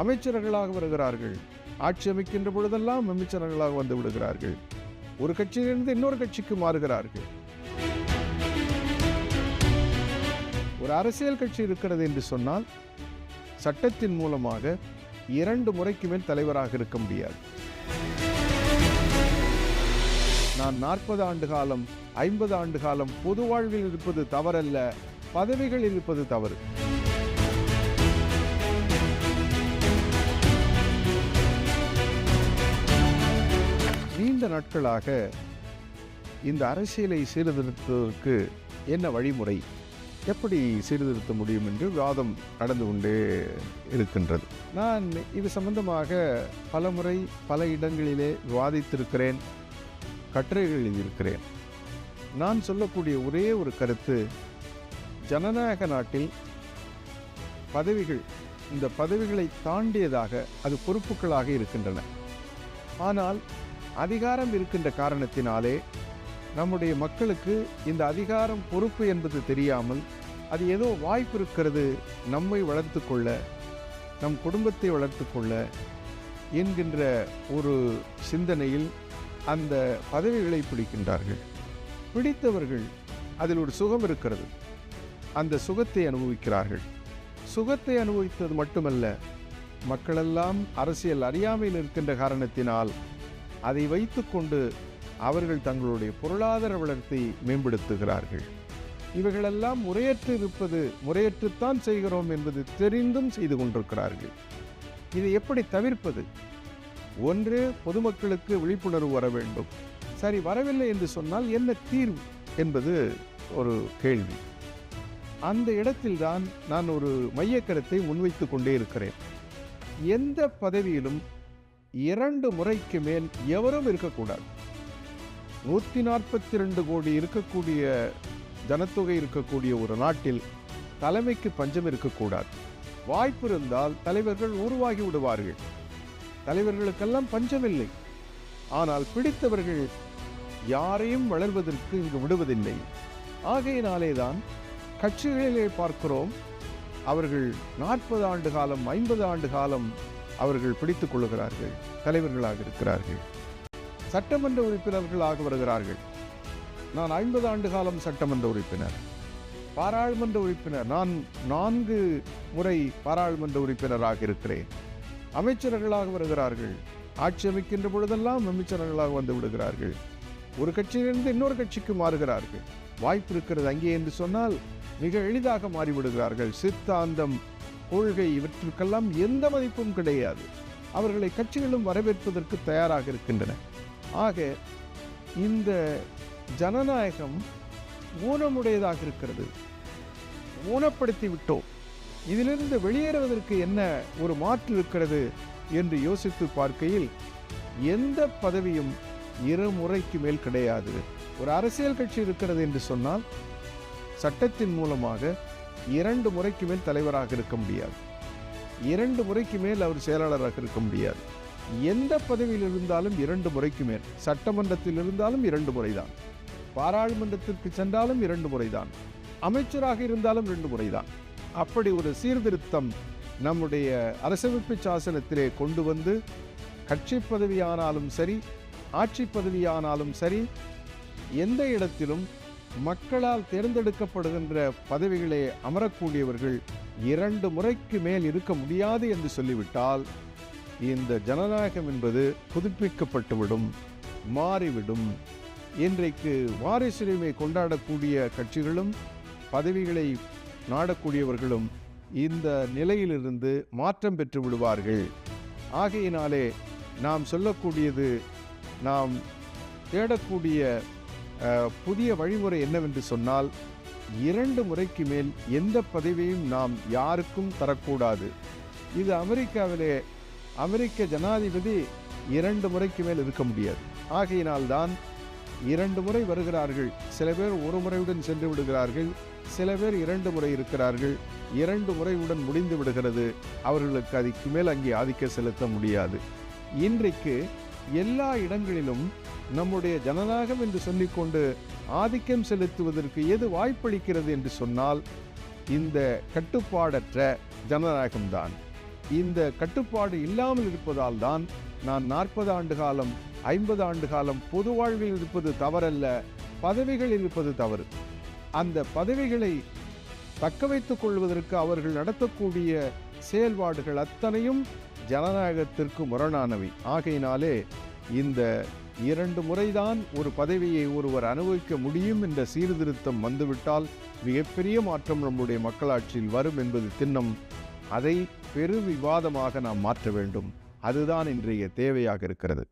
அமைச்சர்களாக வருகிறார்கள். ஆட்சி அமைக்கின்ற பொழுதெல்லாம் அமைச்சர்களாக வந்து விடுகிறார்கள். ஒரு கட்சியிலிருந்து இன்னொரு கட்சிக்கு மாறுகிறார்கள். ஒரு அரசியல் கட்சி இருக்கிறது என்று சொன்னால் சட்டத்தின் மூலமாக 2 முறைக்கு மேல் தலைவராக இருக்க முடியாது. நான் 40 ஆண்டு காலம் 50 ஆண்டு காலம் பொது வாழ்வில் இருப்பது தவறல்ல, பதவிகளில் இருப்பது தவறு. நீண்ட நாட்களாக இந்த அரசியலை சீர்திருத்துவதற்கு என்ன வழிமுறை, எப்படி சீர்திருத்த முடியும் என்று விவாதம் நடந்து கொண்டே இருக்கின்றது. நான் இது சம்பந்தமாக பலமுறை பல இடங்களிலே விவாதித்திருக்கிறேன், கட்டுரைகள் எழுதியிருக்கிறேன். நான் சொல்லக்கூடிய ஒரே ஒரு கருத்து, ஜனநாயக நாட்டில் பதவிகள், இந்த பதவிகளை தாண்டியதாக அது பொறுப்புகளாக இருக்கின்றன. ஆனால் அதிகாரம் இருக்கின்ற காரணத்தினாலே நம்முடைய மக்களுக்கு இந்த அதிகாரம் பொறுப்பு என்பது தெரியாமல், அது ஏதோ வாய்ப்பு இருக்கிறது நம்மை வளர்த்து கொள்ள, நம் குடும்பத்தை வளர்த்து கொள்ள என்கின்ற ஒரு சிந்தனையில் அந்த பதவிகளை பிடிக்கின்றார்கள். பிடித்தவர்கள் அதில் ஒரு சுகம் இருக்கிறது, அந்த சுகத்தை அனுபவிக்கிறார்கள். சுகத்தை அனுபவித்தது மட்டுமல்ல, மக்களெல்லாம் அரசியல் அறியாமையில் இருக்கின்ற காரணத்தினால் அதை வைத்துக்கொண்டு அவர்கள் தங்களுடைய பொருளாதார வளர்ச்சியை மேம்படுத்துகிறார்கள். இவைகளெல்லாம் முறையற்று இருப்பது, முறையற்றுத்தான் செய்கிறோம் என்பது தெரிந்தும் செய்து கொண்டிருக்கிறார்கள். இதை எப்படி தவிர்ப்பது? ஒன்று, பொதுமக்களுக்கு விழிப்புணர்வு வர வேண்டும். சரி, வரவில்லை என்று சொன்னால் என்ன தீர்வு என்பது ஒரு கேள்வி. அந்த இடத்தில்தான் நான் ஒரு மைய கருத்தை முன்வைத்து கொண்டே இருக்கிறேன். எந்த பதவியிலும் 2 முறைக்கு மேல் எவரும் இருக்கக்கூடாது. 142 கோடி இருக்கக்கூடிய ஜனத்தொகை இருக்கக்கூடிய ஒரு நாட்டில் தலைமைக்கு பஞ்சம் இருக்கக்கூடாது. வாய்ப்பு இருந்தால் தலைவர்கள் உருவாகி விடுவார்கள். தலைவர்களுக்கெல்லாம் பஞ்சமில்லை. ஆனால் பிடித்தவர்கள் யாரையும் வளர்வதற்கு இங்கு விடுவதில்லை. ஆகையினாலேதான் கட்சிகளிலே பார்க்கிறோம், அவர்கள் 40 ஆண்டு காலம் 50 ஆண்டு காலம் அவர்கள் பிடித்துக் கொள்ளுகிறார்கள், தலைவர்களாக இருக்கிறார்கள். சட்டமன்ற உறுப்பினர்களாக வருகிறார்கள். நான் 50 ஆண்டு காலம் சட்டமன்ற உறுப்பினர், பாராளுமன்ற உறுப்பினர். நான் 4 முறை பாராளுமன்ற உறுப்பினராக இருக்கிறேன். அமைச்சர்களாக வருகிறார்கள். ஆட்சி அமைக்கின்ற பொழுதெல்லாம் அமைச்சர்களாக வந்து விடுகிறார்கள். ஒரு கட்சியிலிருந்து இன்னொரு கட்சிக்கு மாறுகிறார்கள். வாய்ப்பு இருக்கிறது அங்கே என்று சொன்னால் மிக எளிதாக மாறிவிடுகிறார்கள். சித்தாந்தம், கொள்கை இவற்றுக்கெல்லாம் எந்த மதிப்பும் கிடையாது. அவர்களை கட்சிகளும் வரவேற்பதற்கு தயாராக இருக்கின்றன. ஆக இந்த ஜனநாயகம் ஊனமுடையதாக இருக்கிறது. ஊனப்படுத்தி விட்டோம். இதிலிருந்து வெளியேறுவதற்கு என்ன ஒரு மாற்று இருக்கிறது என்று யோசித்து பார்க்கையில் எந்த பதவியும் 2 முறைக்கு மேல் கிடையாது. ஒரு அரசியல் கட்சி இருக்கிறது என்று சொன்னால் சட்டத்தின் மூலமாக 2 முறைக்கு மேல் தலைவராக இருக்க முடியாது. 2 முறைக்கு மேல் அவர் செயலாளராக இருக்க முடியாது. எந்த பதவியில் இருந்தாலும் 2 முறைக்கு மேல். சட்டமன்றத்தில் இருந்தாலும் 2 முறைதான். பாராளுமன்றத்திற்கு சென்றாலும் 2 முறைதான். அமைச்சராக இருந்தாலும் 2 முறைதான். அப்படி ஒரு சீர்திருத்தம் நம்முடைய அரசமைப்பு சாசனத்திலே கொண்டு வந்து, கட்சி பதவியானாலும் சரி, ஆட்சி பதவியானாலும் சரி, எந்த இடத்திலும் மக்களால் தேர்ந்தெடுக்கப்படுகின்ற பதவிகளே அமரக்கூடியவர்கள் 2 முறைக்கு மேல் இருக்க முடியாது என்று சொல்லிவிட்டால் இந்த ஜனநாயகம் என்பது புதுப்பிக்கப்பட்டுவிடும், மாறிவிடும். இன்றைக்கு வாரிசுரிமை கொண்டாடக்கூடிய கட்சிகளும் பதவிகளை நாடக்கூடியவர்களும் இந்த நிலையிலிருந்து மாற்றம் பெற்று விடுவார்கள். ஆகையினாலே நாம் சொல்லக்கூடியது, நாம் தேடக்கூடிய புதிய வழிமுறை என்னவென்று சொன்னால், 2 முறைக்கு மேல் எந்த பதவியையும் நாம் யாருக்கும் தரக்கூடாது. இது அமெரிக்காவிலே அமெரிக்க ஜனாதிபதி 2 முறைக்கு மேல் இருக்க முடியாது. ஆகையினால்தான் 2 முறை வருகிறார்கள். சில பேர் 1 முறையுடன் சென்று விடுகிறார்கள், சில பேர் 2 முறை இருக்கிறார்கள். 2 முறையுடன் முடிந்து விடுகிறது. அவர்களுக்கு அதுக்கு மேல் அங்கே ஆதிக்கம் செலுத்த முடியாது. இன்றைக்கு எல்லா இடங்களிலும் நம்முடைய ஜனநாயகம் என்று சொல்லிக்கொண்டு ஆதிக்கம் செலுத்துவதற்கு எது வாய்ப்பளிக்கிறது என்று சொன்னால் இந்த கட்டுப்பாடற்ற ஜனநாயகம்தான். இந்த கட்டுப்பாடு இல்லாமல் இருப்பதால் தான் நான் 40 ஆண்டு காலம் 50 ஆண்டு காலம் பொது வாழ்வில் இருப்பது தவறல்ல, பதவிகள் இருப்பது தவறு. அந்த பதவிகளை தக்க வைத்துக் கொள்வதற்கு அவர்கள் நடத்தக்கூடிய செயல்பாடுகள் அத்தனையும் ஜனநாயகத்திற்கு முரணானவை. ஆகையினாலே இந்த 2 முறைதான் ஒரு பதவியை ஒருவர் அனுபவிக்க முடியும் என்ற சீர்திருத்தம் வந்துவிட்டால் மிகப்பெரிய மாற்றம் நம்முடைய மக்களாட்சியில் வரும் என்பது திண்ணம். அதை பெரு விவாதமாக நாம் மாற்ற வேண்டும். அதுதான் இன்றைய தேவையாக இருக்கிறது.